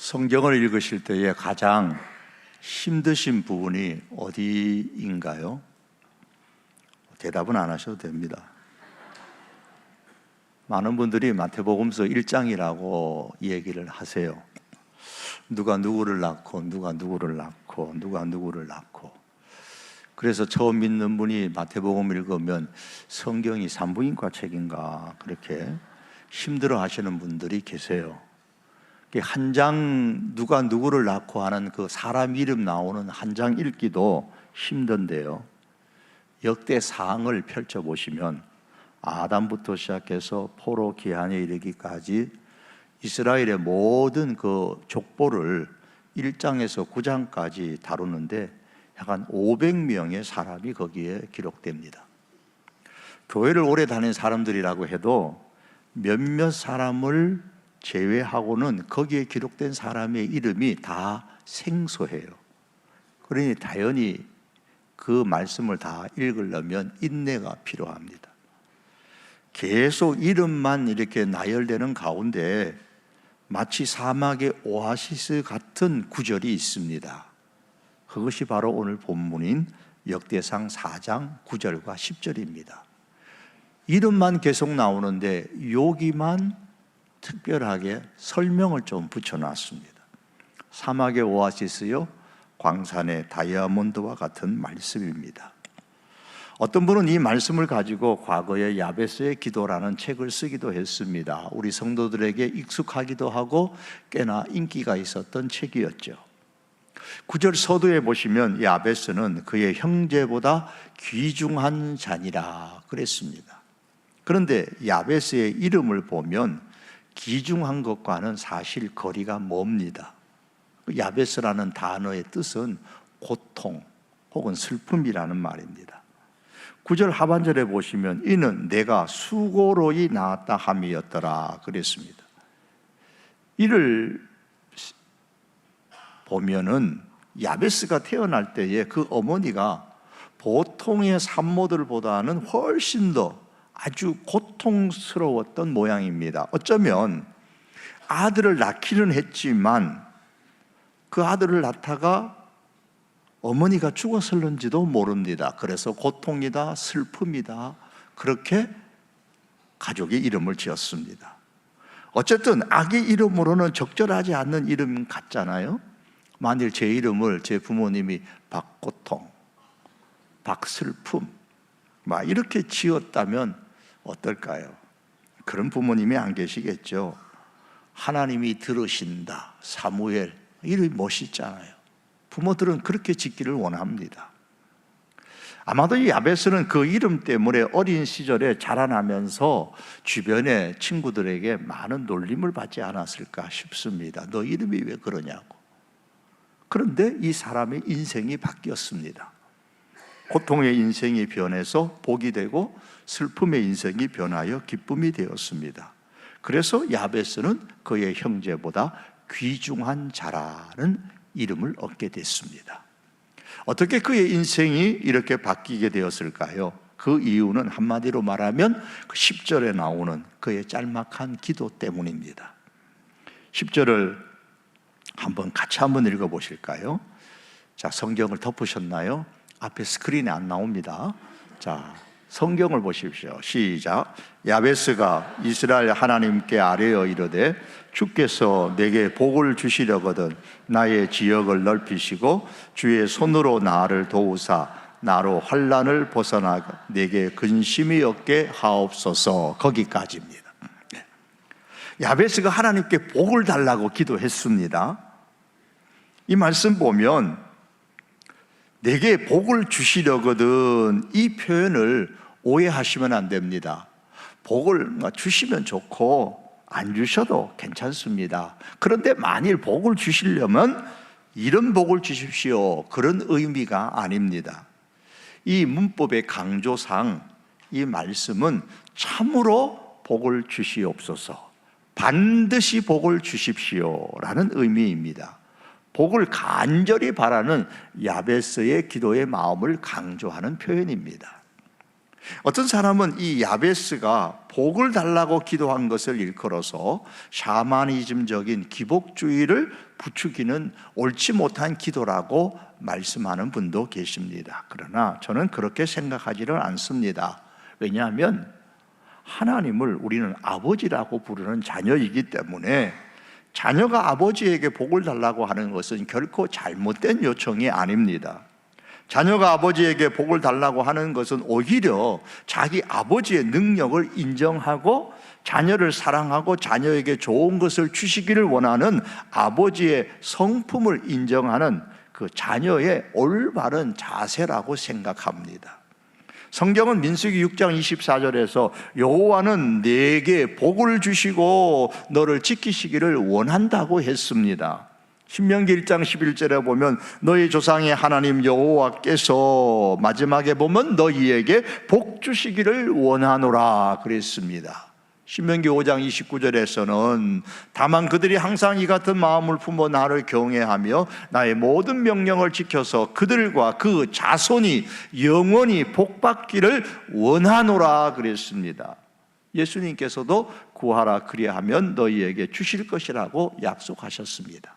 성경을 읽으실 때에 가장 힘드신 부분이 어디인가요? 대답은 안 하셔도 됩니다. 많은 분들이 마태복음서 1장이라고 얘기를 하세요. 누가 누구를 낳고 누가 누구를 낳고 누가 누구를 낳고. 그래서 처음 믿는 분이 마태복음 읽으면 성경이 산부인과 책인가 그렇게 힘들어 하시는 분들이 계세요. 한 장 누가 누구를 낳고 하는 그 사람 이름 나오는 한 장 읽기도 힘든데요, 역대상을 펼쳐보시면 아담부터 시작해서 포로 기한에 이르기까지 이스라엘의 모든 그 족보를 1장에서 9장까지 다루는데 약 한 500명의 사람이 거기에 기록됩니다. 교회를 오래 다닌 사람들이라고 해도 몇몇 사람을 제외하고는 거기에 기록된 사람의 이름이 다 생소해요. 그러니 당연히 그 말씀을 다 읽으려면 인내가 필요합니다. 계속 이름만 이렇게 나열되는 가운데 마치 사막의 오아시스 같은 구절이 있습니다. 그것이 바로 오늘 본문인 역대상 4장 9절과 10절입니다. 이름만 계속 나오는데 여기만 특별하게 설명을 좀 붙여놨습니다. 사막의 오아시스요, 광산의 다이아몬드와 같은 말씀입니다. 어떤 분은 이 말씀을 가지고 과거에 야베스의 기도라는 책을 쓰기도 했습니다. 우리 성도들에게 익숙하기도 하고 꽤나 인기가 있었던 책이었죠. 9절 서두에 보시면 야베스는 그의 형제보다 귀중한 자니라 그랬습니다. 그런데 야베스의 이름을 보면 귀중한 것과는 사실 거리가 멉니다. 야베스라는 단어의 뜻은 고통 혹은 슬픔이라는 말입니다. 9절 하반절에 보시면 이는 내가 수고로이 낳았다 함이었더라 그랬습니다. 이를 보면은 야베스가 태어날 때에 그 어머니가 보통의 산모들보다는 훨씬 더 아주 고통스러웠던 모양입니다. 어쩌면 아들을 낳기는 했지만 그 아들을 낳다가 어머니가 죽었을는지도 모릅니다. 그래서 고통이다, 슬픔이다, 그렇게 가족의 이름을 지었습니다. 어쨌든 아기 이름으로는 적절하지 않는 이름 같잖아요. 만일 제 이름을 제 부모님이 박고통, 박슬픔 막 이렇게 지었다면 어떨까요? 그런 부모님이 안 계시겠죠. 하나님이 들으신다, 사무엘, 이름이 멋있잖아요. 부모들은 그렇게 짓기를 원합니다. 아마도 이 야베스는 그 이름 때문에 어린 시절에 자라나면서 주변의 친구들에게 많은 놀림을 받지 않았을까 싶습니다. 너 이름이 왜 그러냐고. 그런데 이 사람의 인생이 바뀌었습니다. 고통의 인생이 변해서 복이 되고 슬픔의 인생이 변하여 기쁨이 되었습니다. 그래서 야베스는 그의 형제보다 귀중한 자라는 이름을 얻게 됐습니다. 어떻게 그의 인생이 이렇게 바뀌게 되었을까요? 그 이유는 한마디로 말하면 10절에 나오는 그의 짤막한 기도 때문입니다. 10절을 같이 한번 읽어보실까요? 자, 성경을 덮으셨나요? 앞에 스크린에 안 나옵니다. 자, 성경을 보십시오. 시작. 야베스가 이스라엘 하나님께 아뢰어 이르되 주께서 내게 복을 주시려거든 나의 지역을 넓히시고 주의 손으로 나를 도우사 나로 환난을 벗어나 내게 근심이 없게 하옵소서. 거기까지입니다. 야베스가 하나님께 복을 달라고 기도했습니다. 이 말씀 보면 내게 복을 주시려거든, 이 표현을 오해하시면 안 됩니다. 복을 주시면 좋고 안 주셔도 괜찮습니다. 그런데 만일 복을 주시려면 이런 복을 주십시오, 그런 의미가 아닙니다. 이 문법의 강조상 이 말씀은 참으로 복을 주시옵소서, 반드시 복을 주십시오라는 의미입니다. 복을 간절히 바라는 야베스의 기도의 마음을 강조하는 표현입니다. 어떤 사람은 이 야베스가 복을 달라고 기도한 것을 일컬어서 샤머니즘적인 기복주의를 부추기는 옳지 못한 기도라고 말씀하는 분도 계십니다. 그러나 저는 그렇게 생각하지를 않습니다. 왜냐하면 하나님을 우리는 아버지라고 부르는 자녀이기 때문에 자녀가 아버지에게 복을 달라고 하는 것은 결코 잘못된 요청이 아닙니다. 자녀가 아버지에게 복을 달라고 하는 것은 오히려 자기 아버지의 능력을 인정하고 자녀를 사랑하고 자녀에게 좋은 것을 주시기를 원하는 아버지의 성품을 인정하는 그 자녀의 올바른 자세라고 생각합니다. 성경은 민수기 6장 24절에서 여호와는 네게 복을 주시고 너를 지키시기를 원한다고 했습니다. 신명기 1장 11절에 보면 너희 조상의 하나님 여호와께서 마지막에 보면 너희에게 복 주시기를 원하노라 그랬습니다. 신명기 5장 29절에서는 다만 그들이 항상 이 같은 마음을 품어 나를 경외하며 나의 모든 명령을 지켜서 그들과 그 자손이 영원히 복받기를 원하노라 그랬습니다. 예수님께서도 구하라 그리하면 너희에게 주실 것이라고 약속하셨습니다.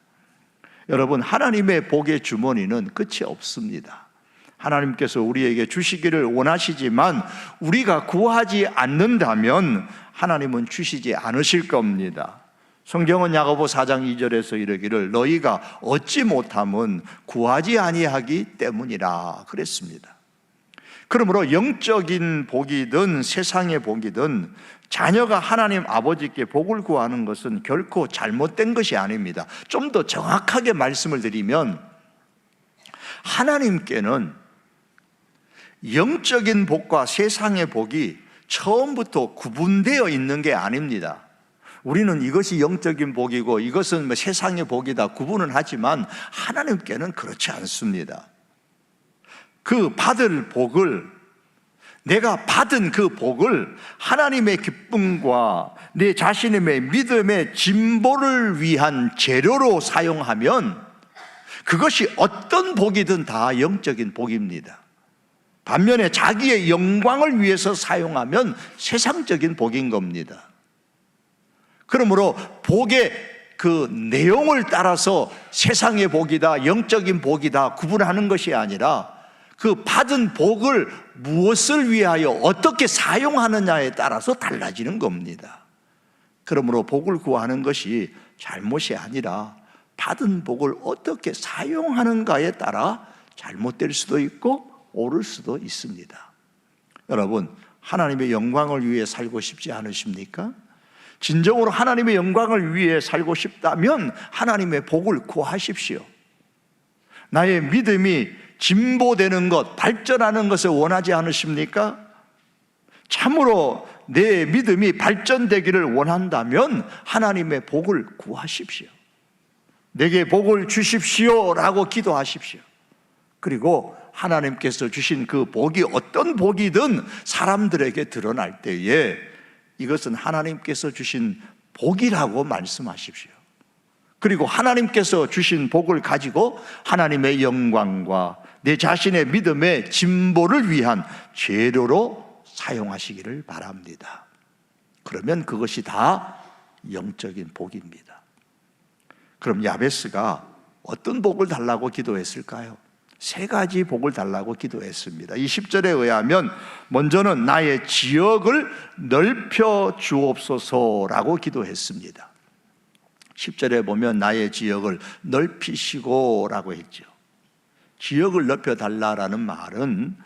여러분, 하나님의 복의 주머니는 끝이 없습니다. 하나님께서 우리에게 주시기를 원하시지만 우리가 구하지 않는다면 하나님은 주시지 않으실 겁니다. 성경은 야고보 4장 2절에서 이르기를 너희가 얻지 못함은 구하지 아니하기 때문이라 그랬습니다. 그러므로 영적인 복이든 세상의 복이든 자녀가 하나님 아버지께 복을 구하는 것은 결코 잘못된 것이 아닙니다. 좀 더 정확하게 말씀을 드리면 하나님께는 영적인 복과 세상의 복이 처음부터 구분되어 있는 게 아닙니다. 우리는 이것이 영적인 복이고 이것은 세상의 복이다 구분은 하지만 하나님께는 그렇지 않습니다. 그 받을 복을, 내가 받은 그 복을 하나님의 기쁨과 내 자신의 믿음의 진보를 위한 재료로 사용하면 그것이 어떤 복이든 다 영적인 복입니다. 반면에 자기의 영광을 위해서 사용하면 세상적인 복인 겁니다. 그러므로 복의 그 내용을 따라서 세상의 복이다, 영적인 복이다 구분하는 것이 아니라 그 받은 복을 무엇을 위하여 어떻게 사용하느냐에 따라서 달라지는 겁니다. 그러므로 복을 구하는 것이 잘못이 아니라 받은 복을 어떻게 사용하는가에 따라 잘못될 수도 있고 옳을 수도 있습니다. 여러분, 하나님의 영광을 위해 살고 싶지 않으십니까? 진정으로 하나님의 영광을 위해 살고 싶다면 하나님의 복을 구하십시오. 나의 믿음이 진보되는 것, 발전하는 것을 원하지 않으십니까? 참으로 내 믿음이 발전되기를 원한다면 하나님의 복을 구하십시오. 내게 복을 주십시오라고 기도하십시오. 그리고 하나님께서 주신 그 복이 어떤 복이든 사람들에게 드러날 때에 이것은 하나님께서 주신 복이라고 말씀하십시오. 그리고 하나님께서 주신 복을 가지고 하나님의 영광과 내 자신의 믿음의 진보를 위한 재료로 사용하시기를 바랍니다. 그러면 그것이 다 영적인 복입니다. 그럼 야베스가 어떤 복을 달라고 기도했을까요? 세 가지 복을 달라고 기도했습니다. 이 10절에 의하면 먼저는 나의 지역을 넓혀 주옵소서라고 기도했습니다. 10절에 보면 나의 지역을 넓히시고라고 했죠. 지역을 넓혀달라라는 말은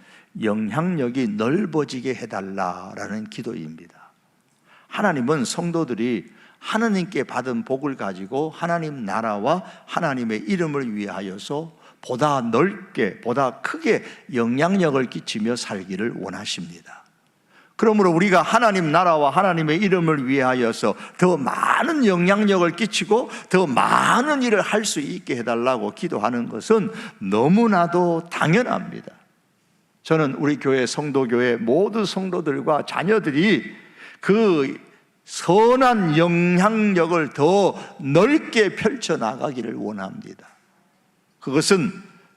영향력이 넓어지게 해달라라는 기도입니다. 하나님은 성도들이 하나님께 받은 복을 가지고 하나님 나라와 하나님의 이름을 위하여서 보다 넓게, 보다 크게 영향력을 끼치며 살기를 원하십니다. 그러므로 우리가 하나님 나라와 하나님의 이름을 위하여서 더 많은 영향력을 끼치고 더 많은 일을 할 수 있게 해달라고 기도하는 것은 너무나도 당연합니다. 저는 우리 교회 성도교회 모든 성도들과 자녀들이 그 선한 영향력을 더 넓게 펼쳐나가기를 원합니다. 그것은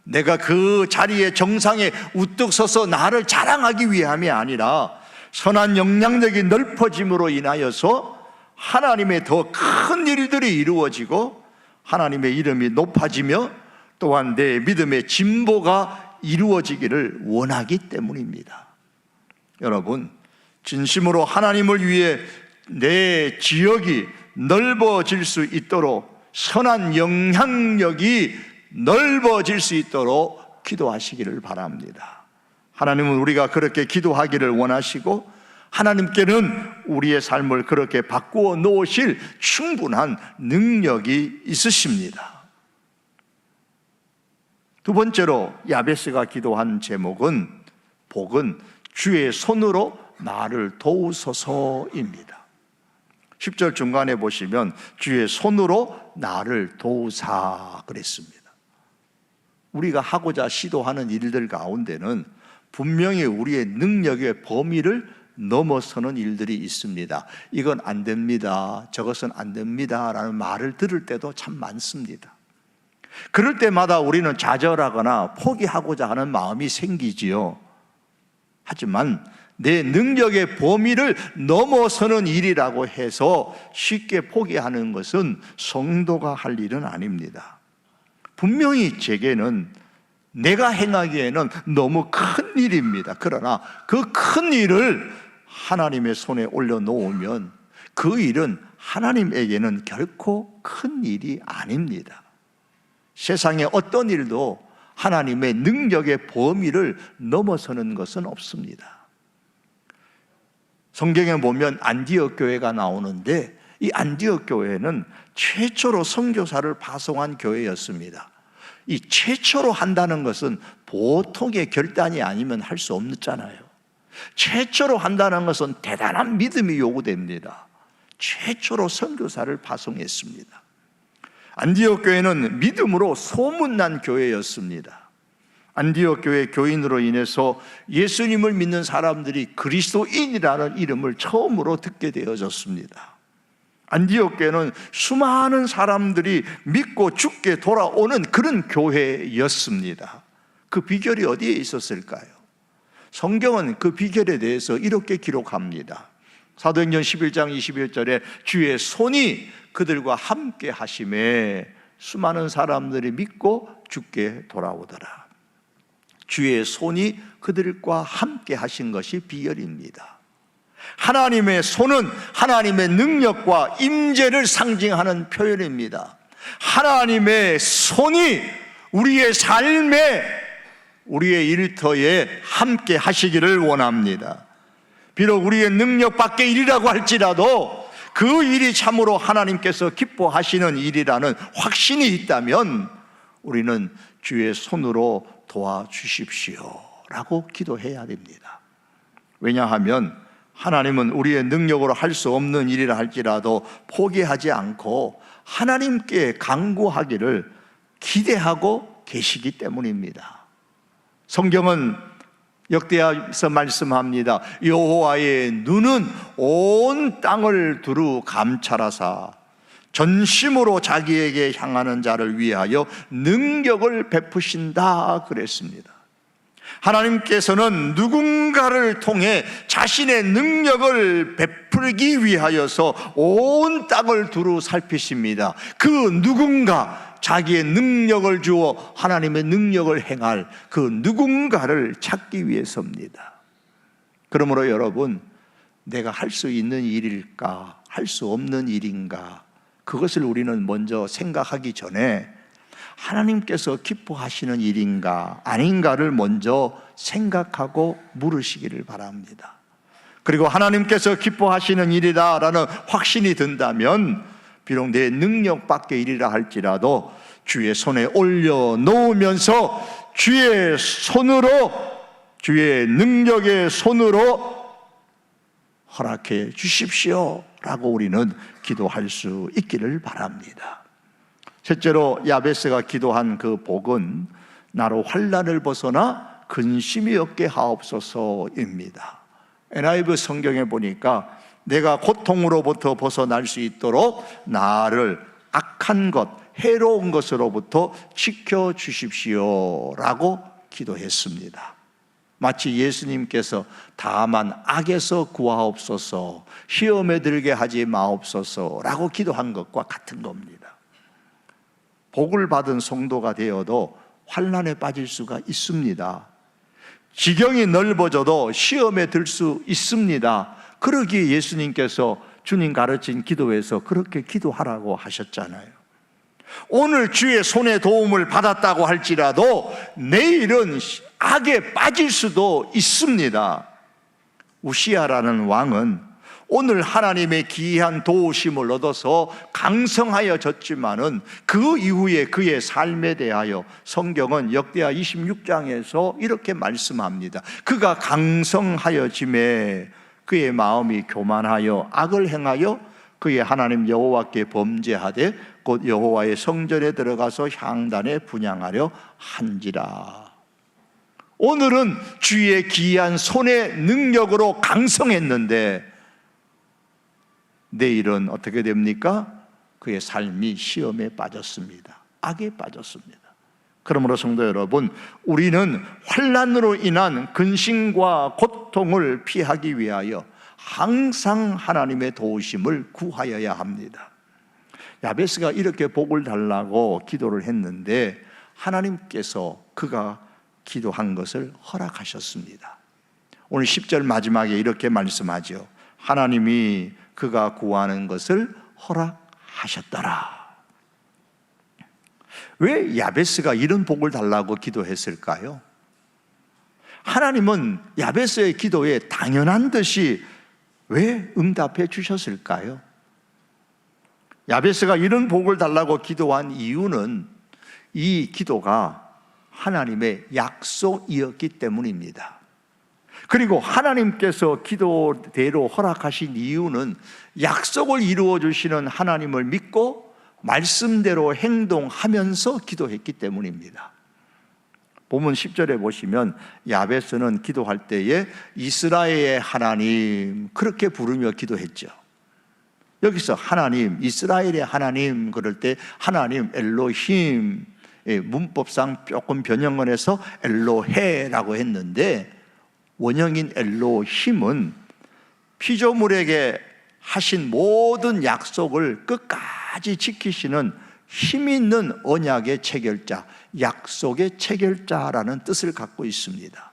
내가 그 자리에 정상에 우뚝 서서 나를 자랑하기 위함이 아니라 선한 영향력이 넓어짐으로 인하여서 하나님의 더 큰 일들이 이루어지고 하나님의 이름이 높아지며 또한 내 믿음의 진보가 이루어지기를 원하기 때문입니다. 여러분, 진심으로 하나님을 위해 내 지역이 넓어질 수 있도록, 선한 영향력이 넓어질 수 있도록 기도하시기를 바랍니다. 하나님은 우리가 그렇게 기도하기를 원하시고 하나님께는 우리의 삶을 그렇게 바꾸어 놓으실 충분한 능력이 있으십니다. 두 번째로 야베스가 기도한 제목은, 복은 주의 손으로 나를 도우소서입니다. 10절 중간에 보시면 주의 손으로 나를 도우사 그랬습니다. 우리가 하고자 시도하는 일들 가운데는 분명히 우리의 능력의 범위를 넘어서는 일들이 있습니다. 이건 안 됩니다, 저것은 안 됩니다 라는 말을 들을 때도 참 많습니다. 그럴 때마다 우리는 좌절하거나 포기하고자 하는 마음이 생기지요. 하지만 내 능력의 범위를 넘어서는 일이라고 해서 쉽게 포기하는 것은 성도가 할 일은 아닙니다. 분명히 제게는 내가 행하기에는 너무 큰 일입니다. 그러나 그 큰 일을 하나님의 손에 올려놓으면 그 일은 하나님에게는 결코 큰 일이 아닙니다. 세상의 어떤 일도 하나님의 능력의 범위를 넘어서는 것은 없습니다. 성경에 보면 안디옥 교회가 나오는데 이 안디옥 교회는 최초로 선교사를 파송한 교회였습니다. 이 최초로 한다는 것은 보통의 결단이 아니면 할 수 없잖아요. 최초로 한다는 것은 대단한 믿음이 요구됩니다. 최초로 선교사를 파송했습니다. 안디옥 교회는 믿음으로 소문난 교회였습니다. 안디옥 교회 교인으로 인해서 예수님을 믿는 사람들이 그리스도인이라는 이름을 처음으로 듣게 되어졌습니다. 안디옥 교회는 수많은 사람들이 믿고 죽게 돌아오는 그런 교회였습니다. 그 비결이 어디에 있었을까요? 성경은 그 비결에 대해서 이렇게 기록합니다. 사도행전 11장 21절에 주의 손이 그들과 함께 하심에 수많은 사람들이 믿고 죽게 돌아오더라. 주의 손이 그들과 함께 하신 것이 비결입니다. 하나님의 손은 하나님의 능력과 임재를 상징하는 표현입니다. 하나님의 손이 우리의 삶에, 우리의 일터에 함께 하시기를 원합니다. 비록 우리의 능력 밖의 일이라고 할지라도 그 일이 참으로 하나님께서 기뻐하시는 일이라는 확신이 있다면 우리는 주의 손으로 도와주십시오 라고 기도해야 됩니다. 왜냐하면 하나님은 우리의 능력으로 할 수 없는 일이라 할지라도 포기하지 않고 하나님께 간구하기를 기대하고 계시기 때문입니다. 성경은 역대하서 말씀합니다. 여호와의 눈은 온 땅을 두루 감찰하사 전심으로 자기에게 향하는 자를 위하여 능력을 베푸신다 그랬습니다. 하나님께서는 누군가를 통해 자신의 능력을 베풀기 위하여서 온 땅을 두루 살피십니다. 그 누군가, 자기의 능력을 주어 하나님의 능력을 행할 그 누군가를 찾기 위해서입니다. 그러므로 여러분, 내가 할 수 있는 일일까, 할 수 없는 일인가, 그것을 우리는 먼저 생각하기 전에 하나님께서 기뻐하시는 일인가 아닌가를 먼저 생각하고 물으시기를 바랍니다. 그리고 하나님께서 기뻐하시는 일이다라는 확신이 든다면 비록 내 능력 밖의 일이라 할지라도 주의 손에 올려놓으면서 주의 손으로, 주의 능력의 손으로 허락해 주십시오 라고 우리는 기도할 수 있기를 바랍니다. 셋째로 야베스가 기도한 그 복은 나로 환난을 벗어나 근심이 없게 하옵소서입니다. NIV 성경에 보니까 내가 고통으로부터 벗어날 수 있도록 나를 악한 것, 해로운 것으로부터 지켜주십시오라고 기도했습니다. 마치 예수님께서 다만 악에서 구하옵소서, 시험에 들게 하지 마옵소서라고 기도한 것과 같은 겁니다. 복을 받은 성도가 되어도 환난에 빠질 수가 있습니다. 지경이 넓어져도 시험에 들 수 있습니다. 그러기에 예수님께서 주님 가르친 기도에서 그렇게 기도하라고 하셨잖아요. 오늘 주의 손에 도움을 받았다고 할지라도 내일은 악에 빠질 수도 있습니다. 우시야라는 왕은 오늘 하나님의 기이한 도우심을 얻어서 강성하여졌지만은 그 이후에 그의 삶에 대하여 성경은 역대하 26장에서 이렇게 말씀합니다. 그가 강성하여짐에 그의 마음이 교만하여 악을 행하여 그의 하나님 여호와께 범죄하되 곧 여호와의 성전에 들어가서 향단에 분향하려 한지라. 오늘은 주의 기이한 손의 능력으로 강성했는데 내일은 어떻게 됩니까? 그의 삶이 시험에 빠졌습니다. 악에 빠졌습니다. 그러므로 성도 여러분, 우리는 환난으로 인한 근심과 고통을 피하기 위하여 항상 하나님의 도우심을 구하여야 합니다. 야베스가 이렇게 복을 달라고 기도를 했는데 하나님께서 그가 기도한 것을 허락하셨습니다. 오늘 10절 마지막에 이렇게 말씀하죠. 하나님이 그가 구하는 것을 허락하셨더라. 왜 야베스가 이런 복을 달라고 기도했을까요? 하나님은 야베스의 기도에 당연한 듯이 왜 응답해 주셨을까요? 야베스가 이런 복을 달라고 기도한 이유는 이 기도가 하나님의 약속이었기 때문입니다. 그리고 하나님께서 기도대로 허락하신 이유는 약속을 이루어 주시는 하나님을 믿고 말씀대로 행동하면서 기도했기 때문입니다. 본문 10절에 보시면 야베스는 기도할 때에 이스라엘의 하나님 그렇게 부르며 기도했죠. 여기서 하나님, 이스라엘의 하나님 그럴 때 하나님 엘로힘, 문법상 조금 변형을 해서 엘로헤라고 했는데 원형인 엘로힘은 피조물에게 하신 모든 약속을 끝까지 지키시는 힘 있는 언약의 체결자, 약속의 체결자라는 뜻을 갖고 있습니다.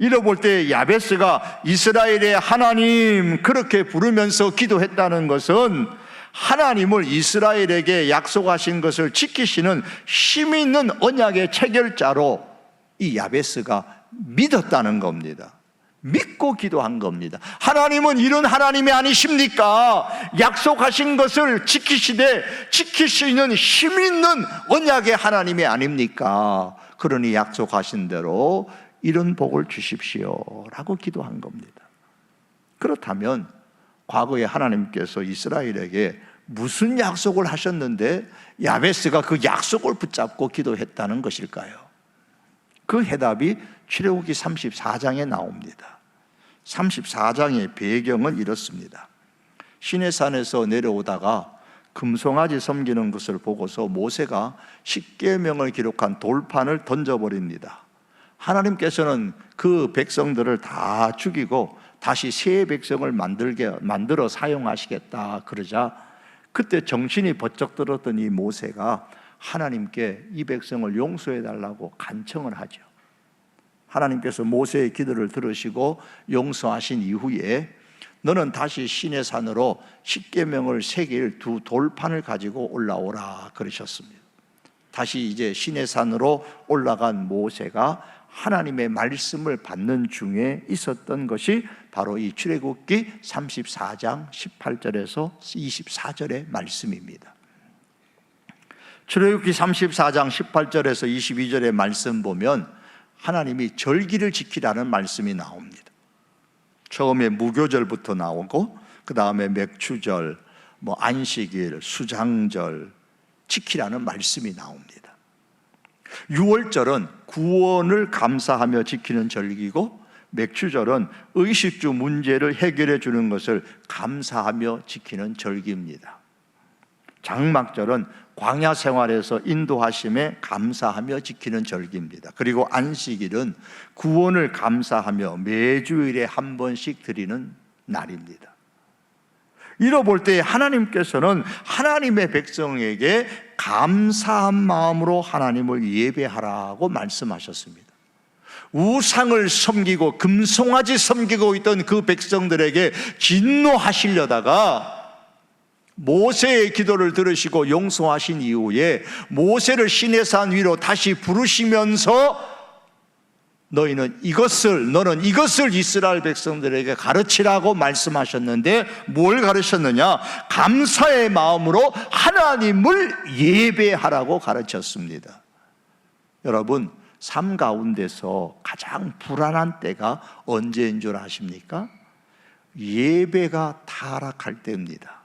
이러 볼 때 야베스가 이스라엘의 하나님 그렇게 부르면서 기도했다는 것은 하나님을 이스라엘에게 약속하신 것을 지키시는 힘 있는 언약의 체결자로 이 야베스가 믿었다는 겁니다. 믿고 기도한 겁니다. 하나님은 이런 하나님이 아니십니까? 약속하신 것을 지키시되 지키시는 힘 있는 언약의 하나님이 아닙니까? 그러니 약속하신 대로 이런 복을 주십시오 라고 기도한 겁니다. 그렇다면 과거에 하나님께서 이스라엘에게 무슨 약속을 하셨는데 야베스가 그 약속을 붙잡고 기도했다는 것일까요? 그 해답이 출애굽기 34장에 나옵니다. 34장의 배경은 이렇습니다. 시내산에서 내려오다가 금송아지 섬기는 것을 보고서 모세가 십계명을 기록한 돌판을 던져버립니다. 하나님께서는 그 백성들을 다 죽이고 다시 새 백성을 만들어 사용하시겠다 그러자 그때 정신이 번쩍 들었던 이 모세가 하나님께 이 백성을 용서해 달라고 간청을 하죠. 하나님께서 모세의 기도를 들으시고 용서하신 이후에 너는 다시 시내산으로 십계명을 새길 두 돌판을 가지고 올라오라 그러셨습니다. 다시 이제 시내산으로 올라간 모세가 하나님의 말씀을 받는 중에 있었던 것이 바로 이 출애굽기 34장 18절에서 24절의 말씀입니다. 출애굽기 34장 18절에서 22절의 말씀 보면 하나님이 절기를 지키라는 말씀이 나옵니다. 처음에 무교절부터 나오고 그 다음에 맥추절, 안식일, 수장절 지키라는 말씀이 나옵니다. 6월절은 구원을 감사하며 지키는 절기고 맥추절은 의식주 문제를 해결해 주는 것을 감사하며 지키는 절기입니다. 장막절은 광야 생활에서 인도하심에 감사하며 지키는 절기입니다. 그리고 안식일은 구원을 감사하며 매주일에 한 번씩 드리는 날입니다. 이로 볼 때 하나님께서는 하나님의 백성에게 감사한 마음으로 하나님을 예배하라고 말씀하셨습니다. 우상을 섬기고 금송아지 섬기고 있던 그 백성들에게 진노하시려다가 모세의 기도를 들으시고 용서하신 이후에 모세를 시내산 위로 다시 부르시면서 너는 이것을 이스라엘 백성들에게 가르치라고 말씀하셨는데 뭘 가르쳤느냐? 감사의 마음으로 하나님을 예배하라고 가르쳤습니다. 여러분, 삶 가운데서 가장 불안한 때가 언제인 줄 아십니까? 예배가 타락할 때입니다.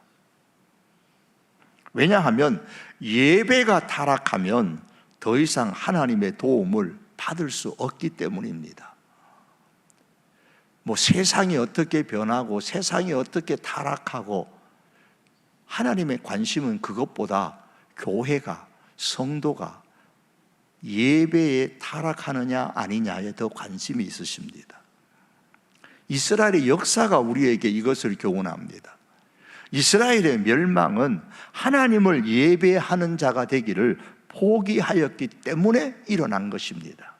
왜냐하면 예배가 타락하면 더 이상 하나님의 도움을 받을 수 없기 때문입니다. 세상이 어떻게 변하고 세상이 어떻게 타락하고 하나님의 관심은 그것보다 교회가, 성도가 예배에 타락하느냐 아니냐에 더 관심이 있으십니다. 이스라엘의 역사가 우리에게 이것을 교훈합니다. 이스라엘의 멸망은 하나님을 예배하는 자가 되기를 포기하였기 때문에 일어난 것입니다.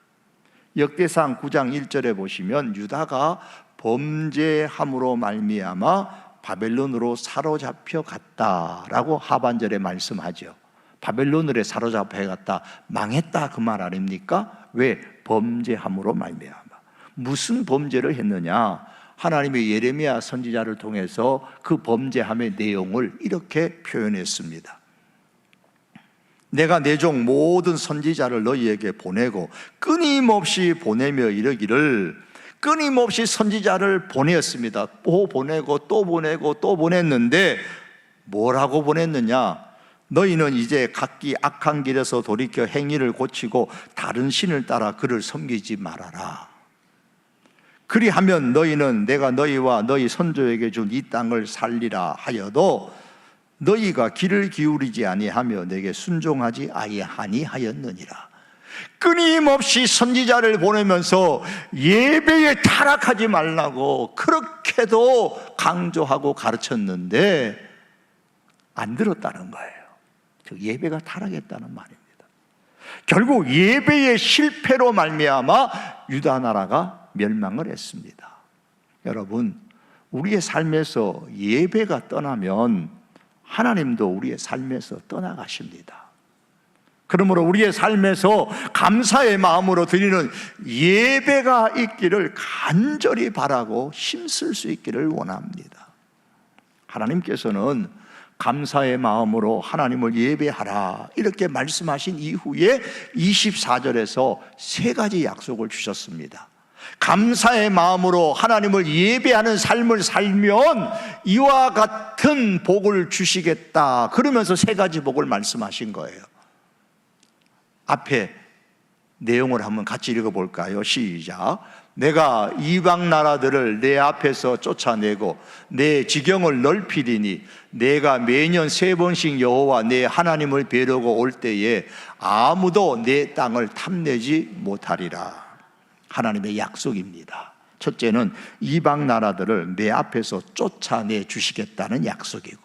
역대상 9장 1절에 보시면 유다가 범죄함으로 말미암아 바벨론으로 사로잡혀 갔다라고 하반절에 말씀하죠. 바벨론으로 사로잡혀 갔다, 망했다 그 말 아닙니까? 왜? 범죄함으로 말미암아. 무슨 범죄를 했느냐? 하나님의 예레미야 선지자를 통해서 그 범죄함의 내용을 이렇게 표현했습니다. 내가 내 종 모든 선지자를 너희에게 보내고 끊임없이 보내며 이르기를, 끊임없이 선지자를 보냈습니다. 또 보내고 또 보내고 또 보냈는데 뭐라고 보냈느냐? 너희는 이제 각기 악한 길에서 돌이켜 행위를 고치고 다른 신을 따라 그를 섬기지 말아라. 그리하면 너희는 내가 너희와 너희 선조에게 준 이 땅을 살리라 하여도 너희가 귀를 기울이지 아니하며 내게 순종하지 아니하였느니라. 끊임없이 선지자를 보내면서 예배에 타락하지 말라고 그렇게도 강조하고 가르쳤는데 안 들었다는 거예요. 즉 예배가 타락했다는 말입니다. 결국 예배의 실패로 말미암아 유다 나라가 멸망을 했습니다. 여러분, 우리의 삶에서 예배가 떠나면 하나님도 우리의 삶에서 떠나가십니다. 그러므로 우리의 삶에서 감사의 마음으로 드리는 예배가 있기를 간절히 바라고 힘쓸 수 있기를 원합니다. 하나님께서는 감사의 마음으로 하나님을 예배하라 이렇게 말씀하신 이후에 24절에서 세 가지 약속을 주셨습니다. 감사의 마음으로 하나님을 예배하는 삶을 살면 이와 같은 복을 주시겠다 그러면서 세 가지 복을 말씀하신 거예요. 앞에 내용을 한번 같이 읽어볼까요? 시작. 내가 이방 나라들을 내 앞에서 쫓아내고 내 지경을 넓히리니 내가 매년 3번씩 여호와 내 하나님을 뵈려고 올 때에 아무도 내 땅을 탐내지 못하리라. 하나님의 약속입니다. 첫째는 이방 나라들을 내 앞에서 쫓아내 주시겠다는 약속이고,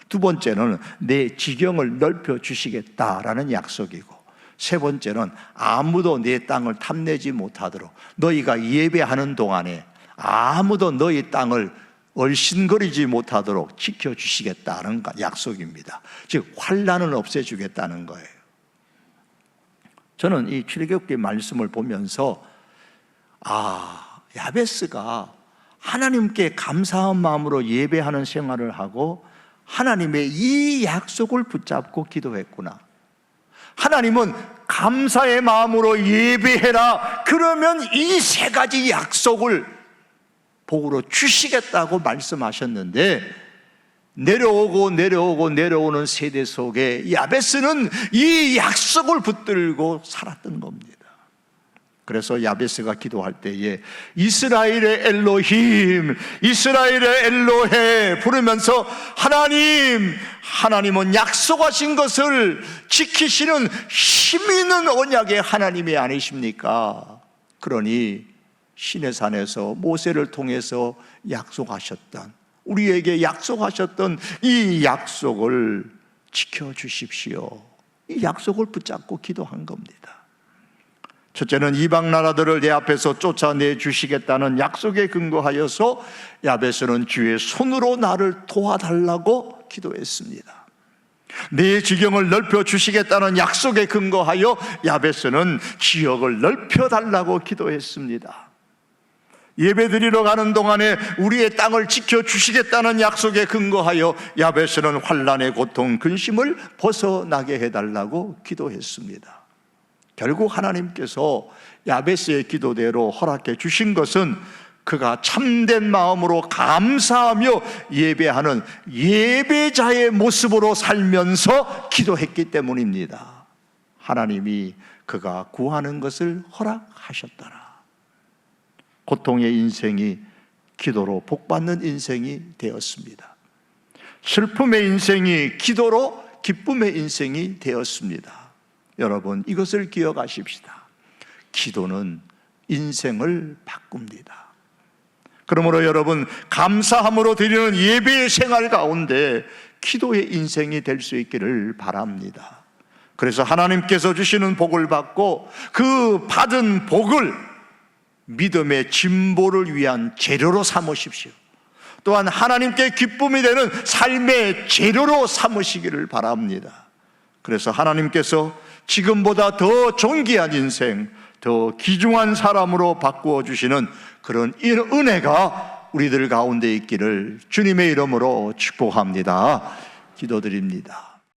두 번째는 내 지경을 넓혀 주시겠다라는 약속이고, 세 번째는 아무도 내 땅을 탐내지 못하도록 너희가 예배하는 동안에 아무도 너희 땅을 얼씬거리지 못하도록 지켜주시겠다는 약속입니다. 즉 환난을 없애주겠다는 거예요. 저는 이 출애굽기 말씀을 보면서 야베스가 하나님께 감사한 마음으로 예배하는 생활을 하고 하나님의 이 약속을 붙잡고 기도했구나. 하나님은 감사의 마음으로 예배해라 그러면 이 세 가지 약속을 복으로 주시겠다고 말씀하셨는데, 내려오는 세대 속에 야베스는 이 약속을 붙들고 살았던 겁니다. 그래서 야베스가 기도할 때에 이스라엘의 엘로힘, 이스라엘의 엘로헤 부르면서 하나님은 약속하신 것을 지키시는 힘 있는 언약의 하나님이 아니십니까? 그러니 시내산에서 모세를 통해서 약속하셨던, 우리에게 약속하셨던 이 약속을 지켜주십시오. 이 약속을 붙잡고 기도한 겁니다. 첫째는 이방 나라들을 내 앞에서 쫓아내 주시겠다는 약속에 근거하여서 야베스는 주의 손으로 나를 도와달라고 기도했습니다. 내 지경을 넓혀 주시겠다는 약속에 근거하여 야베스는 지역을 넓혀 달라고 기도했습니다. 예배드리러 가는 동안에 우리의 땅을 지켜주시겠다는 약속에 근거하여 야베스는 환난의 고통, 근심을 벗어나게 해달라고 기도했습니다. 결국 하나님께서 야베스의 기도대로 허락해 주신 것은 그가 참된 마음으로 감사하며 예배하는 예배자의 모습으로 살면서 기도했기 때문입니다. 하나님이 그가 구하는 것을 허락하셨더라. 고통의 인생이 기도로 복받는 인생이 되었습니다. 슬픔의 인생이 기도로 기쁨의 인생이 되었습니다. 여러분, 이것을 기억하십시다. 기도는 인생을 바꿉니다. 그러므로 여러분, 감사함으로 드리는 예배의 생활 가운데 기도의 인생이 될 수 있기를 바랍니다. 그래서 하나님께서 주시는 복을 받고 그 받은 복을 믿음의 진보를 위한 재료로 삼으십시오. 또한 하나님께 기쁨이 되는 삶의 재료로 삼으시기를 바랍니다. 그래서 하나님께서 지금보다 더 존귀한 인생, 더 귀중한 사람으로 바꾸어 주시는 그런 은혜가 우리들 가운데 있기를 주님의 이름으로 축복합니다. 기도드립니다.